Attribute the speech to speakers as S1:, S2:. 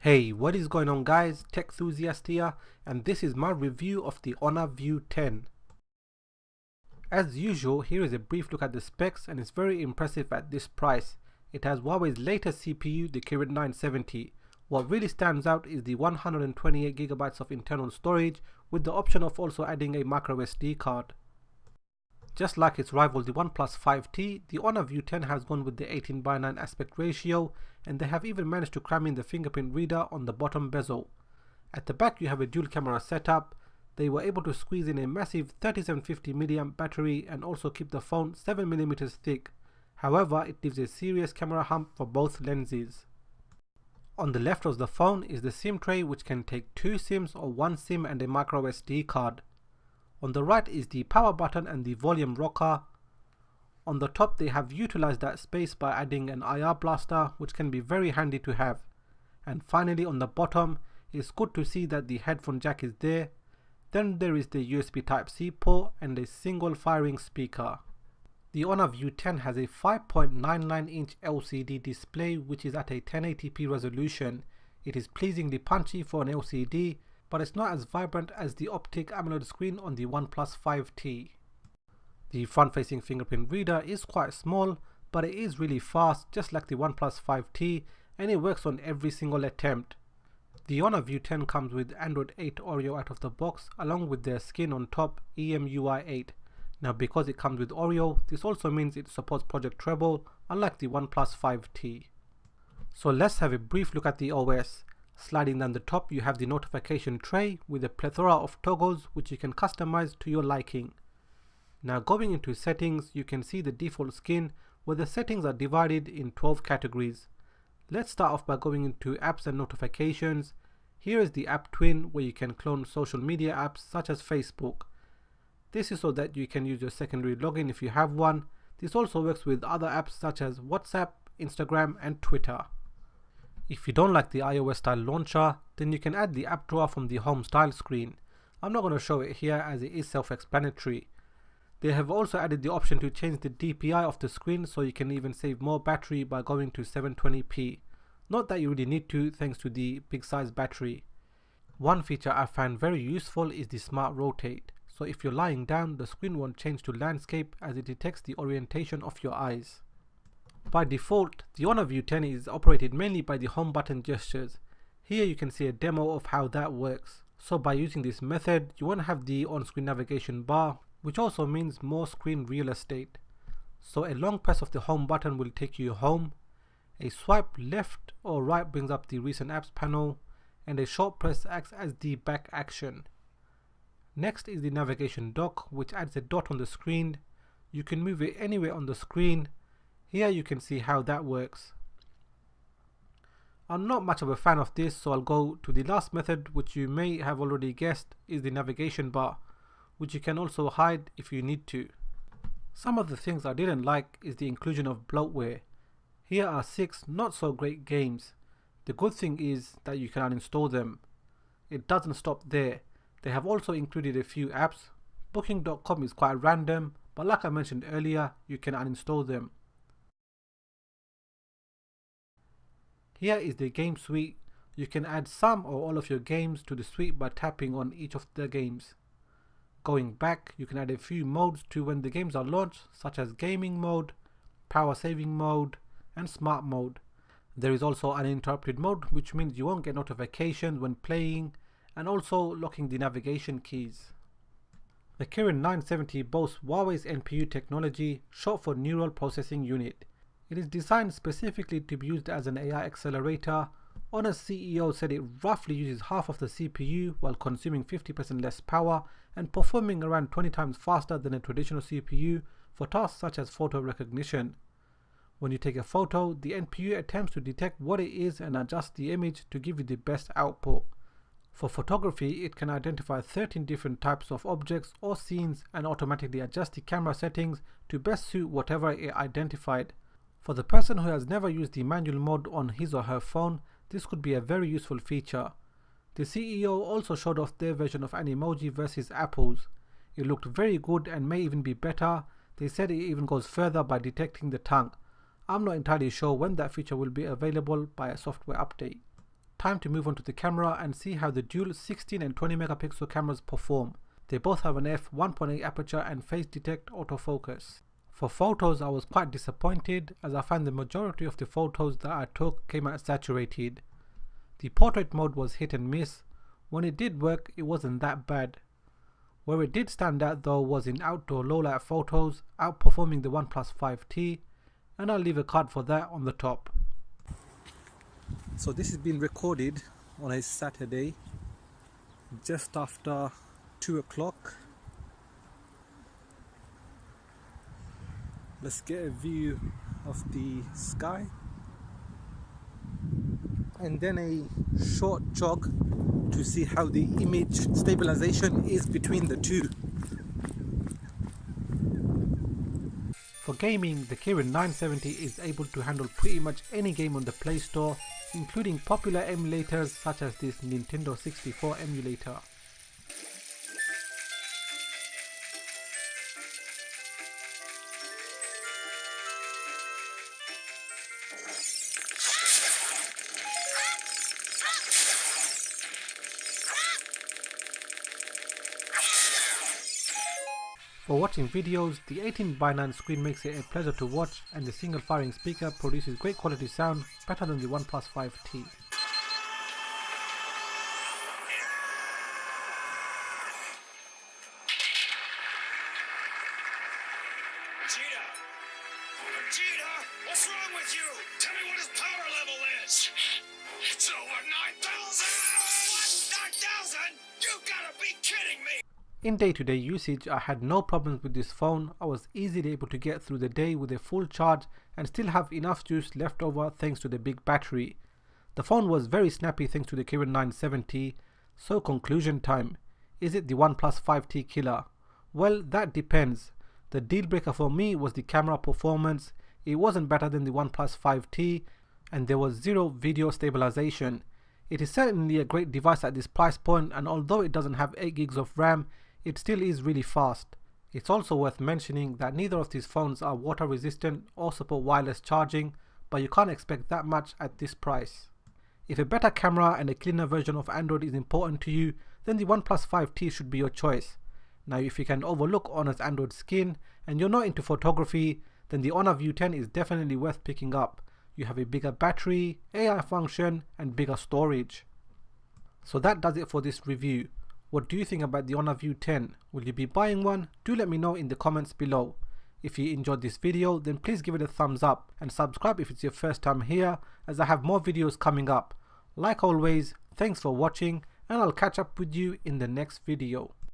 S1: Hey, what is going on guys, Tech Enthusiast here, and this is my review of the Honor View 10. As usual, here is a brief look at the specs, and it's very impressive at this price. It has Huawei's latest CPU, the Kirin 970. What really stands out is the 128GB of internal storage, with the option of also adding a microSD card. Just like its rival the OnePlus 5T, the Honor View 10 has gone with the 18:9 aspect ratio, and they have even managed to cram in the fingerprint reader on the bottom bezel. At the back you have a dual camera setup. They were able to squeeze in a massive 3750 mAh battery and also keep the phone 7mm thick. However, it leaves a serious camera hump for both lenses. On the left of the phone is the SIM tray, which can take 2 SIMs or 1 SIM and a microSD card. On the right is the power button and the volume rocker. On the top they have utilized that space by adding an IR blaster, which can be very handy to have. And finally on the bottom, it's good to see that the headphone jack is there. Then there is the USB Type-C port and a single firing speaker. The Honor View 10 has a 5.99-inch LCD display, which is at a 1080p resolution. It is pleasingly punchy for an LCD, but it's not as vibrant as the optic AMOLED screen on the OnePlus 5T. The front-facing fingerprint reader is quite small, but it is really fast, just like the OnePlus 5T, and it works on every single attempt. The Honor View 10 comes with Android 8 Oreo out of the box, along with their skin on top, EMUI 8. Now because it comes with Oreo, this also means it supports Project Treble, unlike the OnePlus 5T. So let's have a brief look at the OS. Sliding down the top you have the notification tray with a plethora of toggles which you can customize to your liking. Now going into settings, you can see the default skin where the settings are divided in 12 categories. Let's start off by going into apps and notifications. Here is the app twin where you can clone social media apps such as Facebook. This is so that you can use your secondary login if you have one. This also works with other apps such as WhatsApp, Instagram and Twitter. If you don't like the iOS style launcher, then you can add the app drawer from the home style screen. I'm not going to show it here as it is self-explanatory. They have also added the option to change the DPI of the screen, so you can even save more battery by going to 720p. Not that you really need to, thanks to the big size battery. One feature I find very useful is the smart rotate. So if you're lying down, the screen won't change to landscape as it detects the orientation of your eyes. By default, the Honor View 10 is operated mainly by the home button gestures. Here you can see a demo of how that works. So by using this method, you won't have the on-screen navigation bar, which also means more screen real estate. So a long press of the home button will take you home, a swipe left or right brings up the recent apps panel, and a short press acts as the back action. Next is the navigation dock, which adds a dot on the screen. You can move it anywhere on the screen. Here you can see how that works. I'm not much of a fan of this, so I'll go to the last method, which you may have already guessed is the navigation bar, which you can also hide if you need to. Some of the things I didn't like is the inclusion of bloatware. Here are 6 not so great games. The good thing is that you can uninstall them. It doesn't stop there. They have also included a few apps. Booking.com is quite random, but like I mentioned earlier, you can uninstall them. Here is the game suite. You can add some or all of your games to the suite by tapping on each of the games. Going back, you can add a few modes to when the games are launched, such as gaming mode, power saving mode and smart mode. There is also uninterrupted mode, which means you won't get notifications when playing, and also locking the navigation keys. The Kirin 970 boasts Huawei's NPU technology, short for Neural Processing Unit. It is designed specifically to be used as an AI accelerator. Honor's CEO said it roughly uses half of the CPU while consuming 50% less power and performing around 20 times faster than a traditional CPU for tasks such as photo recognition. When you take a photo, the NPU attempts to detect what it is and adjust the image to give you the best output. For photography, it can identify 13 different types of objects or scenes and automatically adjust the camera settings to best suit whatever it identified. For the person who has never used the manual mode on his or her phone, this could be a very useful feature. The CEO also showed off their version of Animoji versus Apple's. It looked very good and may even be better. They said it even goes further by detecting the tongue. I'm not entirely sure when that feature will be available by a software update. time to move on to the camera and see how the dual 16 and 20 megapixel cameras perform. They both have an f1.8 aperture and phase detect autofocus. For photos, I was quite disappointed as I found the majority of the photos that I took came out saturated. The portrait mode was hit and miss. When it did work, it wasn't that bad. Where it did stand out though was in outdoor low light photos, outperforming the OnePlus 5T, and I'll leave a card for that on the top. So this has been recorded on a Saturday, just after 2 o'clock. Let's get a view of the sky and then a short jog to see how the image stabilization is between the two. For gaming, the Kirin 970 is able to handle pretty much any game on the Play Store, including popular emulators such as this Nintendo 64 emulator. For watching videos, the 18:9 screen makes it a pleasure to watch, and the single firing speaker produces great quality sound, better than the OnePlus 5T.
S2: Vegeta, what's wrong with you? Tell me what his power level is. It's over 9,000! 9,000? You gotta be kidding me!
S1: In day-to-day usage, I had no problems with this phone. I was easily able to get through the day with a full charge and still have enough juice left over thanks to the big battery. The phone was very snappy thanks to the Kirin 970. So conclusion time. Is it the OnePlus 5T killer? Well, that depends. The deal breaker for me was the camera performance. It wasn't better than the OnePlus 5T and there was zero video stabilization. It is certainly a great device at this price point, and although it doesn't have 8 gigs of RAM, it still is really fast. It's also worth mentioning that neither of these phones are water resistant or support wireless charging, but you can't expect that much at this price. If a better camera and a cleaner version of Android is important to you, then the OnePlus 5T should be your choice. Now if you can overlook Honor's Android skin and you're not into photography, then the Honor View 10 is definitely worth picking up. You have a bigger battery, AI function and bigger storage. So that does it for this review. What do you think about the Honor View 10? Will you be buying one? Do let me know in the comments below. If you enjoyed this video, then please give it a thumbs up and subscribe if it's your first time here, as I have more videos coming up. Like always, thanks for watching and I'll catch up with you in the next video.